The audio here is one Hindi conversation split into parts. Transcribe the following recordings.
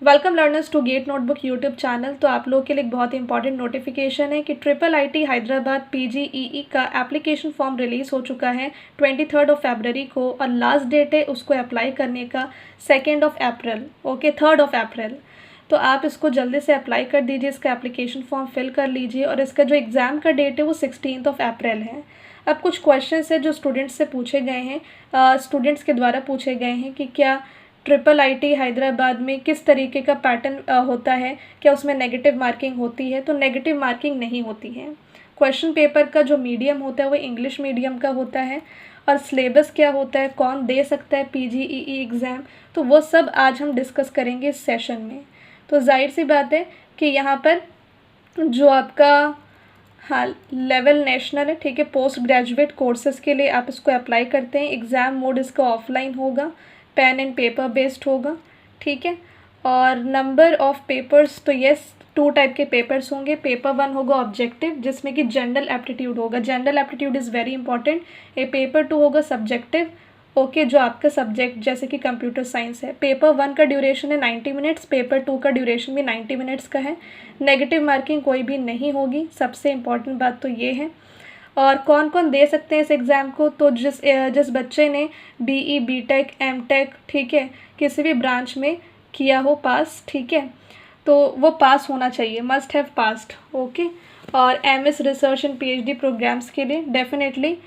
Welcome learners to get notebook YouTube channel. तो आप लोगों के लिए एक बहुत इंपॉर्टेंट नोटिफिकेशन है कि ट्रिपल आईटी हैदराबाद पीजीईई का एप्लीकेशन फॉर्म रिलीज़ हो चुका है 23 फरवरी को, और लास्ट डेट है उसको अप्लाई करने का 2 अप्रैल। ओके, 3 अप्रैल। तो आप इसको जल्दी से अप्लाई कर दीजिए, इसका एप्लीकेशन फॉर्म फिल कर लीजिए। और इसका जो एग्ज़ाम का डेट है वो 16 अप्रैल है। अब कुछ क्वेश्चंस है जो स्टूडेंट्स से पूछे गए हैं, स्टूडेंट्स के द्वारा पूछे गए हैं कि क्या ट्रिपल आईटी हैदराबाद में किस तरीके का पैटर्न होता है, क्या उसमें नेगेटिव मार्किंग होती है। तो नेगेटिव मार्किंग नहीं होती है। क्वेश्चन पेपर का जो मीडियम होता है वो इंग्लिश मीडियम का होता है। और सिलेबस क्या होता है, कौन दे सकता है पीजीईई एग्ज़ाम, तो वो सब आज हम डिस्कस करेंगे इस सेशन में। तो जाहिर सी बात है कि यहाँ पर जो आपका हाँ लेवल नेशनल है, ठीक है, पोस्ट ग्रेजुएट कोर्सेज़ के लिए आप इसको अप्लाई करते हैं। एग्ज़ाम मोड इसका ऑफलाइन होगा, पेन एंड पेपर बेस्ड होगा, ठीक है। और नंबर ऑफ़ पेपर्स, तो यस 2 टाइप के पेपर्स होंगे। पेपर 1 होगा ऑब्जेक्टिव, जिसमें कि जनरल एप्टीट्यूड होगा। General aptitude is very important. ये पेपर 2 होगा सब्जेक्टिव, ओके, जो आपका सब्जेक्ट जैसे कि कंप्यूटर साइंस है। पेपर 1 का ड्यूरेशन है 90 मिनट्स, पेपर 2 का ड्यूरेशन भी 90 मिनट्स का है। नेगेटिव मार्किंग कोई भी नहीं होगी, सबसे इम्पॉर्टेंट बात तो ये है। और कौन कौन दे सकते हैं इस एग्ज़ाम को, तो जिस बच्चे ने बीई बीटेक एमटेक, ठीक है, किसी भी ब्रांच में किया हो पास, ठीक है, तो वो पास होना चाहिए, मस्ट हैव पास्ड, ओके। और MS research and PhD programs के लिए डेफिनेटली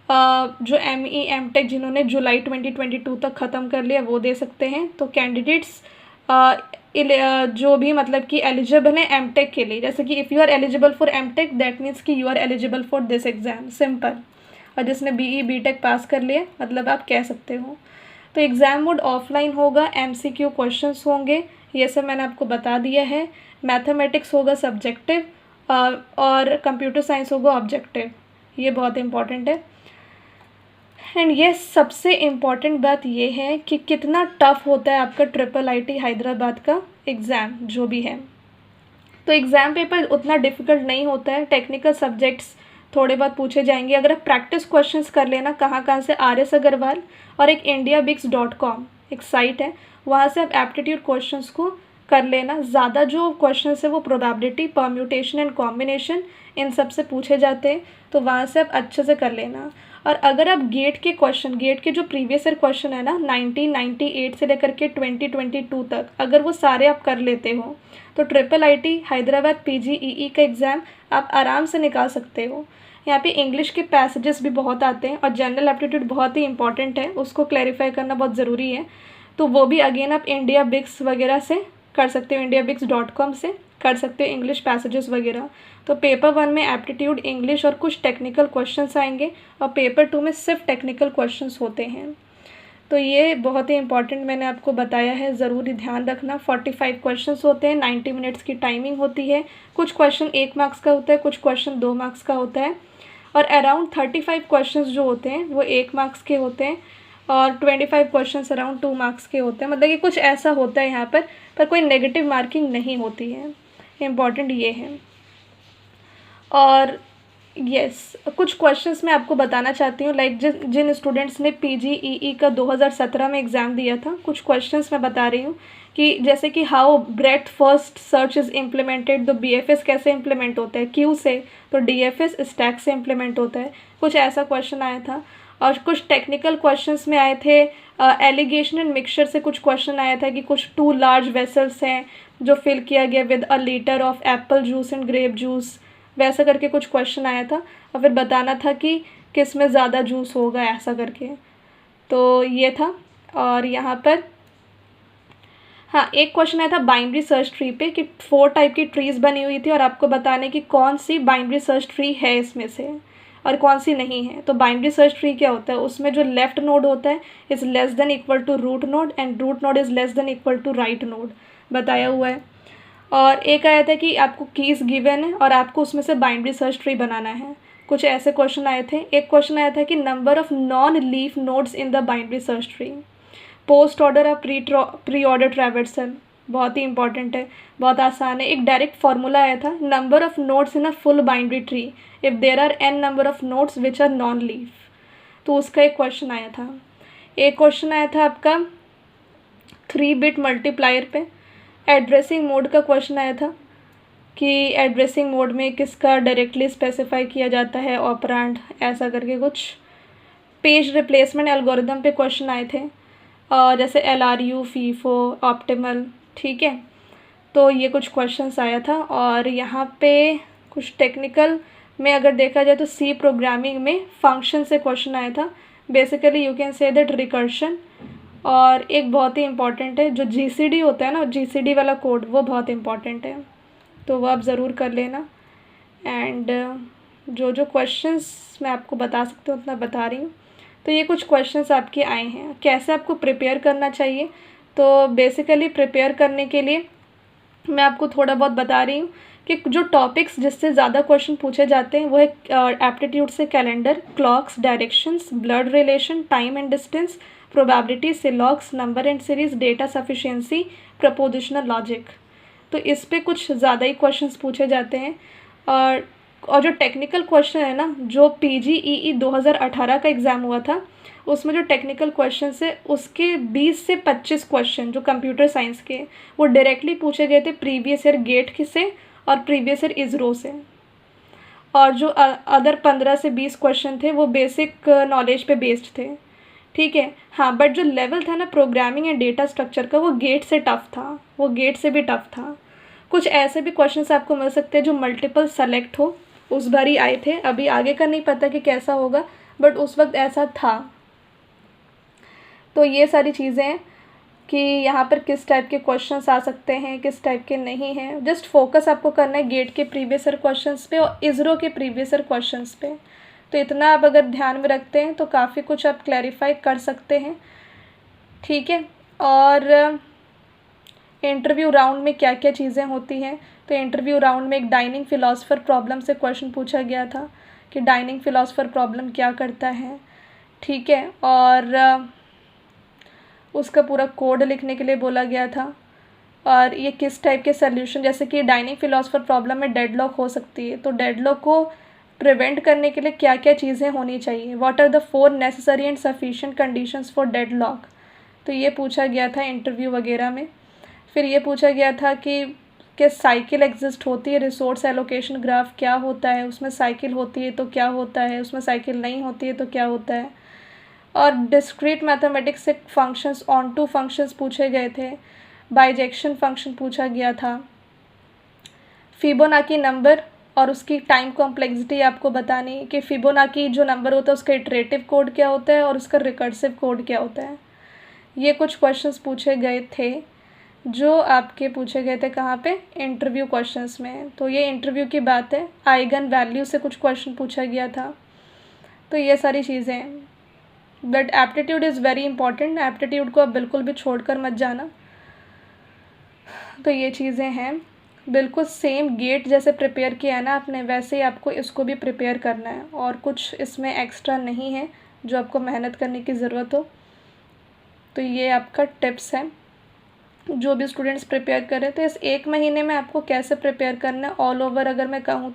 जो एमई एमटेक जिन्होंने जुलाई 2022 तक ख़त्म कर लिया वो दे सकते हैं। तो कैंडिडेट्स जो भी मतलब कि एलिजिबल हैं एमटेक के लिए, जैसे कि if you are eligible for MTech that means कि you are eligible for this exam, simple. और जिसने बीई बीटेक पास कर लिया मतलब आप कह सकते हो। तो एग्ज़ाम मोड ऑफलाइन होगा, एमसीक्यू क्वेश्चंस होंगे, ये सब मैंने आपको बता दिया है। मैथमेटिक्स होगा सब्जेक्टिव, और कंप्यूटर साइंस होगा ऑब्जेक्टिव, ये बहुत इंपॉर्टेंट है। एंड ये सबसे इम्पॉर्टेंट बात ये है कि कितना टफ़ होता है आपका ट्रिपल आईटी हैदराबाद का एग्ज़ाम जो भी है। तो एग्ज़ाम पेपर उतना डिफ़िकल्ट नहीं होता है। टेक्निकल सब्जेक्ट्स थोड़े बहुत पूछे जाएंगे। अगर आप प्रैक्टिस क्वेश्चंस कर लेना कहाँ से, RS अग्रवाल और एक indiabix.com एक साइट है, वहाँ से आप एप्टीट्यूड क्वेश्चंस को कर लेना। ज़्यादा जो क्वेश्चन है वो प्रोबेबिलिटी, परम्यूटेशन एंड कॉम्बिनेशन, इन सब से पूछे जाते हैं, तो वहाँ से आप अच्छे से कर लेना। और अगर आप गेट के जो प्रीवियस ईयर क्वेश्चन है ना 1998 से लेकर के 2022 तक, अगर वो सारे आप कर लेते हो तो ट्रिपल आईटी हैदराबाद पीजीईई का एग्ज़ाम आप आराम से निकाल सकते हो। यहाँ पे इंग्लिश के पैसेजेस भी बहुत आते हैं, और जनरल एप्टीट्यूड बहुत ही इंपॉर्टेंट है, उसको क्लैरिफाई करना बहुत ज़रूरी है। तो वो भी अगेन आप indiabix वगैरह से कर सकते हो, indiabix.com से कर सकते हो इंग्लिश पैसेजेस वगैरह। तो पेपर 1 में एप्टीट्यूड, इंग्लिश और कुछ टेक्निकल क्वेश्चंस आएंगे, और पेपर 2 में सिर्फ टेक्निकल क्वेश्चंस होते हैं। तो ये बहुत ही इंपॉर्टेंट मैंने आपको बताया है, ज़रूरी ध्यान रखना। 45 क्वेश्चंस होते हैं, 90 मिनट्स की टाइमिंग होती है। कुछ क्वेश्चन 1 मार्क्स का होता है, कुछ क्वेश्चन 2 मार्क्स का होता है, और अराउंड 35 क्वेश्चंस जो होते हैं वो 1 मार्क्स के होते हैं, और 25 क्वेश्चंस अराउंड 2 मार्क्स के होते हैं। मतलब कि कुछ ऐसा होता है यहाँ पर कोई नेगेटिव मार्किंग नहीं होती है, इम्पॉर्टेंट ये है। और यस, कुछ क्वेश्चंस मैं आपको बताना चाहती हूँ, लाइक जिन स्टूडेंट्स ने पीजीईई का 2017 में एग्ज़ाम दिया था, कुछ क्वेश्चंस मैं बता रही हूँ कि जैसे कि how breath first search is implemented, तो BFS कैसे इम्प्लीमेंट होता है, क्यू से, तो DFS स्टैक से इम्प्लीमेंट होता है, कुछ ऐसा क्वेश्चन आया था। और कुछ टेक्निकल क्वेश्चंस में आए थे, एलिगेशन एंड मिक्सचर से कुछ क्वेश्चन आया था कि कुछ 2 लार्ज वेसल्स हैं जो फिल किया गया with a litre of Apple juice and grape juice, वैसा करके कुछ क्वेश्चन आया था, और फिर बताना था कि किस में ज़्यादा जूस होगा, ऐसा करके। तो ये था। और यहाँ पर हाँ, एक क्वेश्चन आया था बाइनरी सर्च ट्री पे कि 4 टाइप की ट्रीज़ बनी हुई थी, और आपको बताने कि कौन सी बाइनरी सर्च ट्री है इसमें से और कौन सी नहीं है। तो बाइनरी सर्च ट्री क्या होता है, उसमें जो लेफ़्ट नोड होता है is less than equal to root node, and root node is less than equal to right node, बताया हुआ है। और एक आया था कि आपको कीज़ गिवन है और आपको उसमें से बाइनरी सर्च ट्री बनाना है, कुछ ऐसे क्वेश्चन आए थे। एक क्वेश्चन आया था कि number of non leaf nodes in the binary search tree, post order और प्री ऑर्डर ट्रैवर्सल, बहुत ही इंपॉर्टेंट है, बहुत आसान है। एक डायरेक्ट फार्मूला आया था, number of nodes in a full binary tree if there are n number of nodes which are non leaf, तो उसका एक क्वेश्चन आया था। एक क्वेश्चन आया था आपका 3 बिट मल्टीप्लायर पे, एड्रेसिंग मोड का क्वेश्चन आया था कि एड्रेसिंग मोड में किसका डायरेक्टली स्पेसिफाई किया जाता है ऑपरेंड, ऐसा करके कुछ। पेज रिप्लेसमेंट एल्गोरिदम पे क्वेश्चन आए थे, जैसे LRU, फीफो, ऑप्टिमल, ठीक है। तो ये कुछ क्वेश्चंस आया था। और यहाँ पे कुछ टेक्निकल में अगर देखा जाए तो सी प्रोग्रामिंग में फंक्शन से क्वेश्चन आया था। Basically you can say that recursion. और एक बहुत ही इंपॉर्टेंट है, जो GCD होता है ना, GCD वाला कोड, वो बहुत इंपॉर्टेंट है, तो वो आप ज़रूर कर लेना। एंड जो जो क्वेश्चंस मैं आपको बता सकती हूँ उतना बता रही हूँ। तो ये कुछ क्वेश्चंस आपके आए हैं, कैसे आपको प्रिपेयर करना चाहिए। तो बेसिकली प्रिपेयर करने के लिए मैं आपको थोड़ा बहुत बता रही हूँ कि जो टॉपिक्स जिससे ज़्यादा क्वेश्चन पूछे जाते हैं वो है एप्टीट्यूड से calendar, clocks, directions, blood relation, time and distance, probability, syllogisms, number and series, data sufficiency, propositional logic. तो इस पे कुछ ज़्यादा ही क्वेश्चंस पूछे जाते हैं। और जो टेक्निकल क्वेश्चन है ना, जो PGEE 2018 का एग्ज़ाम हुआ था, उसमें जो टेक्निकल क्वेश्चन है उसके 20 से 25 क्वेश्चन जो कंप्यूटर साइंस के, वो डायरेक्टली पूछे गए थे प्रीवियस ईयर गेट से और प्रीवियस ईयर ISRO से। और जो अदर 15 से 20 क्वेश्चन थे वो बेसिक नॉलेज पे बेस्ड थे, ठीक है। हाँ, बट जो लेवल था ना प्रोग्रामिंग एंड डेटा स्ट्रक्चर का, वो गेट से टफ था, वो गेट से भी टफ था। कुछ ऐसे भी क्वेश्चंस आपको मिल सकते हैं जो मल्टीपल सेलेक्ट हो, उस बार ही आए थे। अभी आगे का नहीं पता कि कैसा होगा, बट उस वक्त ऐसा था। तो ये सारी चीज़ें हैं कि यहाँ पर किस टाइप के क्वेश्चंस आ सकते हैं, किस टाइप के नहीं हैं। जस्ट फोकस आपको करना है गेट के प्रीवियस ईयर क्वेश्चंस पे और ISRO के प्रीवियस ईयर क्वेश्चंस पे। तो इतना आप अगर ध्यान में रखते हैं तो काफ़ी कुछ आप क्लैरिफाई कर सकते हैं, ठीक है। और इंटरव्यू राउंड में क्या क्या चीज़ें होती हैं, तो इंटरव्यू राउंड में एक डाइनिंग फिलोसफर प्रॉब्लम से क्वेश्चन पूछा गया था कि डाइनिंग फिलोसफर प्रॉब्लम क्या करता है, ठीक है। और उसका पूरा कोड लिखने के लिए बोला गया था। और ये किस टाइप के सल्यूशन, जैसे कि डाइनिंग फिलोसफर प्रॉब्लम में डेडलॉक हो सकती है, तो डेडलॉक को प्रिवेंट करने के लिए क्या क्या चीज़ें होनी चाहिए, what are the 4 necessary and sufficient conditions for deadlock. तो ये पूछा गया था इंटरव्यू वगैरह में। फिर ये पूछा गया था कि साइकिल एग्जिस्ट होती है, रिसोर्स एलोकेशन ग्राफ क्या होता है, उसमें साइकिल होती है तो क्या होता है, उसमें साइकिल नहीं होती है तो क्या होता है। और डिस्क्रीट मैथमेटिक्स से फंक्शंस, ऑन टू फंक्शंस पूछे गए थे, बाइजेक्शन फंक्शन पूछा गया था, फिबोनाची नंबर और उसकी टाइम कॉम्प्लेक्सिटी आपको बतानी कि फिबोनाची जो नंबर होता है उसका इटरेटिव कोड क्या होता है और उसका रिकर्सिव कोड क्या होता है। ये कुछ क्वेश्चंस पूछे गए थे जो आपके पूछे गए थे कहाँ पे, इंटरव्यू क्वेश्चंस में। तो ये इंटरव्यू की बात है। आइगन वैल्यू से कुछ क्वेश्चन पूछा गया था। तो ये सारी चीज़ें हैं, but aptitude is very important. Aptitude को आप बिल्कुल भी छोड़कर मत जाना। तो ये चीज़ें हैं, बिल्कुल सेम गेट जैसे प्रिपेयर किया है ना आपने, वैसे ही आपको इसको भी प्रिपेयर करना है। और कुछ इसमें एक्स्ट्रा नहीं है जो आपको मेहनत करने की ज़रूरत हो। तो ये आपका टिप्स है जो भी स्टूडेंट्स प्रिपेयर कर रहे थे। इस 1 महीने में आपको कैसे प्रिपेयर करना है ऑल ओवर अगर मैं कहूँ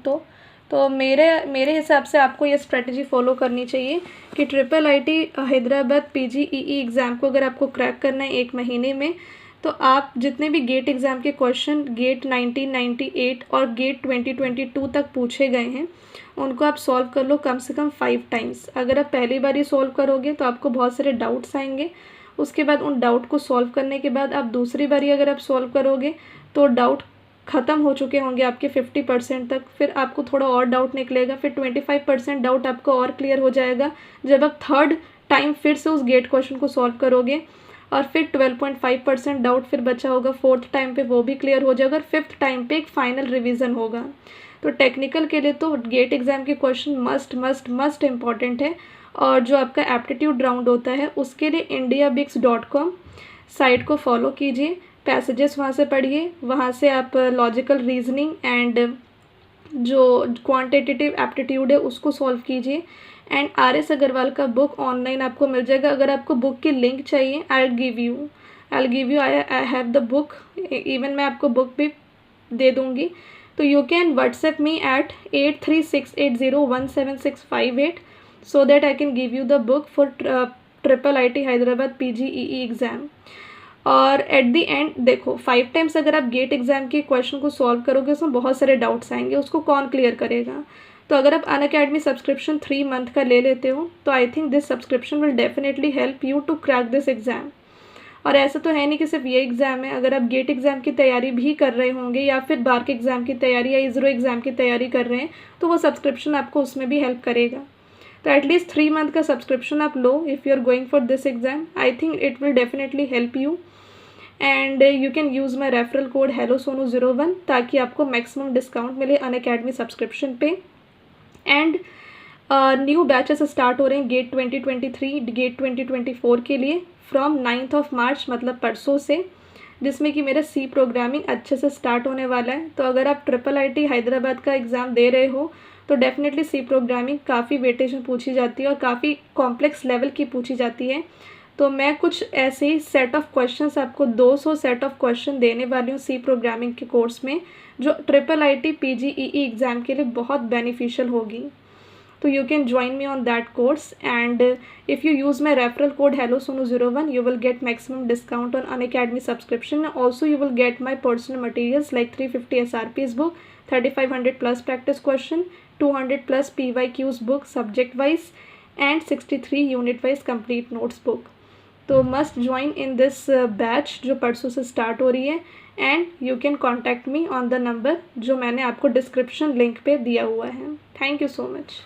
तो मेरे हिसाब से आपको ये स्ट्रेटजी फॉलो करनी चाहिए कि IIT हैदराबाद PGEE एग्ज़ाम को अगर आपको क्रैक करना है 1 महीने में, तो आप जितने भी गेट एग्ज़ाम के क्वेश्चन गेट 1998 और गेट 2022 तक पूछे गए हैं उनको आप सॉल्व कर लो कम से कम 5 टाइम्स। अगर आप पहली बार ही सॉल्व करोगे तो आपको बहुत सारे डाउट्स आएंगे। उसके बाद उन डाउट को सॉल्व करने के बाद आप दूसरी बारी अगर आप सॉल्व करोगे तो डाउट ख़त्म हो चुके होंगे आपके 50% तक। फिर आपको थोड़ा और डाउट निकलेगा, फिर 25% डाउट आपको और क्लियर हो जाएगा जब आप 3rd टाइम फिर से उस गेट क्वेश्चन को सॉल्व करोगे। और फिर 12.5% डाउट फिर बचा होगा 4th टाइम पे, वो भी क्लियर हो जाएगा। और 5th टाइम पे एक फाइनल रिवीजन होगा। तो टेक्निकल के लिए तो गेट एग्ज़ाम के क्वेश्चन मस्ट इम्पॉर्टेंट है। और जो आपका एप्टीट्यूड राउंड होता है उसके लिए indiabix.com साइट को फॉलो कीजिए, पैसेजेस वहाँ से पढ़िए, वहाँ से आप लॉजिकल रीजनिंग एंड जो क्वांटिटेटिव एप्टीट्यूड है उसको सॉल्व कीजिए। एंड RS अग्रवाल का बुक ऑनलाइन आपको मिल जाएगा। अगर आपको बुक की लिंक चाहिए I give you I have the book, even मैं आपको बुक भी दे दूँगी। तो you can WhatsApp me at 8368017658 so that I can give you the book for IIT Hyderabad PGEE exam. और एट द एंड देखो 5 टाइम्स अगर आप गेट एग्ज़ाम के क्वेश्चन को सॉल्व करोगे उसमें बहुत सारे डाउट्स आएंगे, उसको कौन क्लियर करेगा। तो अगर आप अनअकैडमी सब्सक्रिप्शन 3 मंथ का ले लेते हो तो I think this subscription will definitely help you to crack this exam. और ऐसा तो है नहीं कि सिर्फ ये एग्ज़ाम है, अगर आप गेट एग्ज़ाम की तैयारी भी कर रहे होंगे या फिर बार के एग्ज़ाम की तैयारी या ISRO एग्ज़ाम की तैयारी कर रहे हैं तो वो सब्सक्रिप्शन आपको उसमें भी हेल्प करेगा। तो एटलीस्ट 3 मंथ का सब्सक्रिप्शन आप लो if you are going for this exam, I think it will definitely help you. And you can use my referral code HelloSonu01 ताकि आपको मैक्सिमम डिस्काउंट मिले अनअकैडमी सब्सक्रिप्शन पे। एंड न्यू बैचेस स्टार्ट हो रहे हैं गेट 2023 गेट 2024 के लिए फ्रॉम 9 मार्च मतलब परसों से, जिसमें कि मेरा सी प्रोग्रामिंग अच्छे से स्टार्ट होने वाला है। तो अगर आप IIIT हैदराबाद का एग्ज़ाम दे रहे हो तो डेफिनेटली सी प्रोग्रामिंग काफ़ी वेटेज में पूछी जाती है और काफ़ी कॉम्प्लेक्स लेवल की पूछी जाती है। तो मैं कुछ ऐसे ही सेट ऑफ क्वेश्चंस आपको 200 सेट ऑफ क्वेश्चन देने वाली हूँ सी प्रोग्रामिंग के कोर्स में, जो IIIT PGEE एग्ज़ाम के लिए बहुत बेनिफिशियल होगी। तो you can join me on that course, and if you use my referral code HelloSonu01 you will get maximum discount on Unacademy subscription. Also you will get my personal materials like 350 SRPs book, 3500 plus practice question, 200 plus PYQs book subject wise, and 63 unit wise complete notes book. तो must join in this batch जो परसों से स्टार्ट हो रही है। And you can contact me on the number जो मैंने आपको डिस्क्रिप्शन लिंक पे दिया हुआ है। Thank you so much.